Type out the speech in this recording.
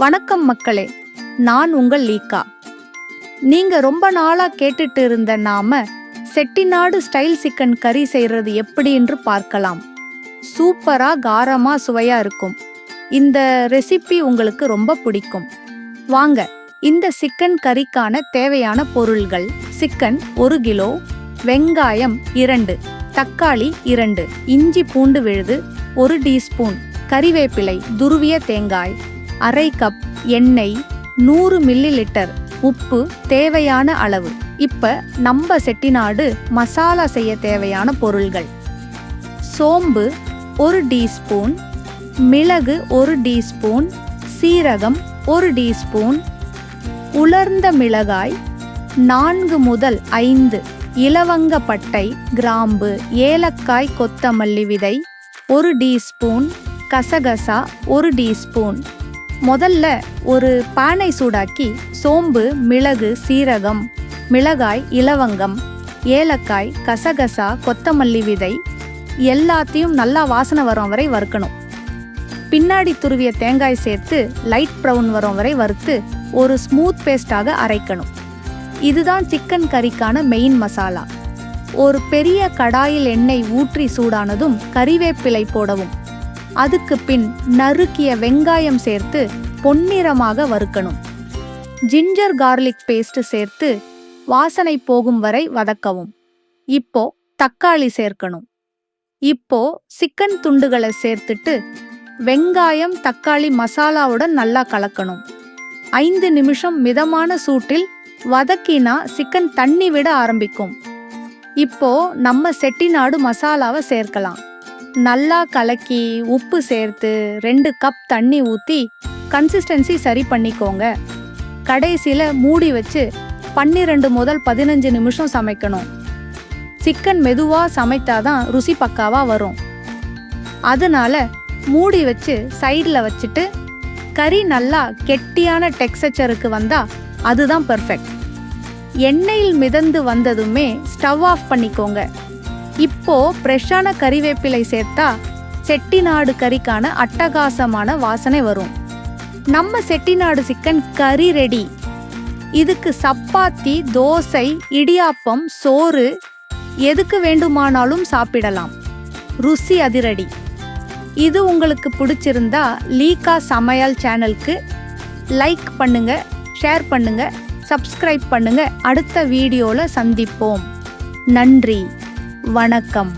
வணக்கம் மக்களே, நான் உங்கள் லீக்கா. நீங்க ரொம்ப நாளா கேட்டுட்டு இருந்த நாம செட்டிநாடு ஸ்டைல் சிக்கன் கறி செய்யறது எப்படி என்று பார்க்கலாம். சூப்பரா காரமா சுவையா இருக்கும். இந்த ரெசிபி உங்களுக்கு ரொம்ப பிடிக்கும். வாங்க, இந்த சிக்கன் கறிக்கான தேவையான பொருள்கள்: சிக்கன் 1 கிலோ, வெங்காயம் 2, தக்காளி 2, இஞ்சி பூண்டு விழுது 1 டீஸ்பூன், கறிவேப்பிலை, துருவிய தேங்காய், அரை கப், எண்ணெய் 100 மில்லி லிட்டர், உப்பு தேவையான அளவு. இப்ப நம்ம செட்டிநாடு மசாலா செய்ய தேவையான பொருள்கள்: சோம்பு 1 டீஸ்பூன், மிளகு 1 டீஸ்பூன், சீரகம் 1 டீஸ்பூன், உலர்ந்த மிளகாய் 4 முதல் 5, இலவங்கப்பட்டை, கிராம்பு, ஏலக்காய், கொத்தமல்லி விதை 1 டீஸ்பூன், கசகசா 1 டீஸ்பூன். முதல்ல ஒரு பானை சூடாக்கி சோம்பு, மிளகு, சீரகம், மிளகாய், இலவங்கம், ஏலக்காய், கசகசா, கொத்தமல்லி விதை எல்லாத்தையும் நல்லா வாசனை வரும் வரை வறுக்கணும். பின்னாடி துருவிய தேங்காய் சேர்த்து லைட் ப்ரௌன் வரும் வரை வறுத்து ஒரு ஸ்மூத் பேஸ்டாக அரைக்கணும். இதுதான் சிக்கன் கறிக்கான மெயின் மசாலா. ஒரு பெரிய கடாயில் எண்ணெய் ஊற்றி சூடானதும் கறிவேப்பிலை போடவும். அதுக்கு பின் நறுக்கிய வெங்காயம் சேர்த்து பொன்னிறமாக வறுக்கணும். ஜிஞ்சர் கார்லிக் பேஸ்ட் சேர்த்து வாசனை போகும் வரை வதக்கவும். இப்போ தக்காளி சேர்க்கணும். இப்போ சிக்கன் துண்டுகளை சேர்த்துட்டு வெங்காயம், தக்காளி மசாலாவுடன் நல்லா கலக்கணும். 5 நிமிஷம் மிதமான சூட்டில் வதக்கினா சிக்கன் தண்ணி விட ஆரம்பிக்கும். இப்போ நம்ம செட்டிநாடு மசாலாவை சேர்க்கலாம். நல்லா கலக்கி உப்பு சேர்த்து 2 கப் தண்ணி ஊற்றி கன்சிஸ்டன்சி சரி பண்ணிக்கோங்க. கடைசியில் மூடி வச்சு 12 முதல் 15 நிமிஷம் சமைக்கணும். சிக்கன் மெதுவாக சமைத்தாதான் ருசி பக்காவா வரும். அதனால மூடி வச்சு சைடில் வச்சுட்டு கறி நல்லா கெட்டியான டெக்ஸ்சருக்கு வந்தா அதுதான் பெர்ஃபெக்ட். எண்ணெயில் மிதந்து வந்ததுமே ஸ்டவ் ஆஃப் பண்ணிக்கோங்க. இப்போ ஃப்ரெஷ்ஷான கறிவேப்பிலை சேர்த்தா செட்டிநாடு கறிக்கான அட்டகாசமான வாசனை வரும். நம்ம செட்டிநாடு சிக்கன் கறி ரெடி. இதுக்கு சப்பாத்தி, தோசை, இடியாப்பம், சோறு எதுக்கு வேண்டுமானாலும் சாப்பிடலாம். ருசி அதிரடி. இது உங்களுக்கு பிடிச்சிருந்தா லீக்கா சமையல் சேனலுக்கு லைக் பண்ணுங்க, ஷேர் பண்ணுங்க, சப்ஸ்கிரைப் பண்ணுங்க. அடுத்த வீடியோல சந்திப்போம். நன்றி, வணக்கம்.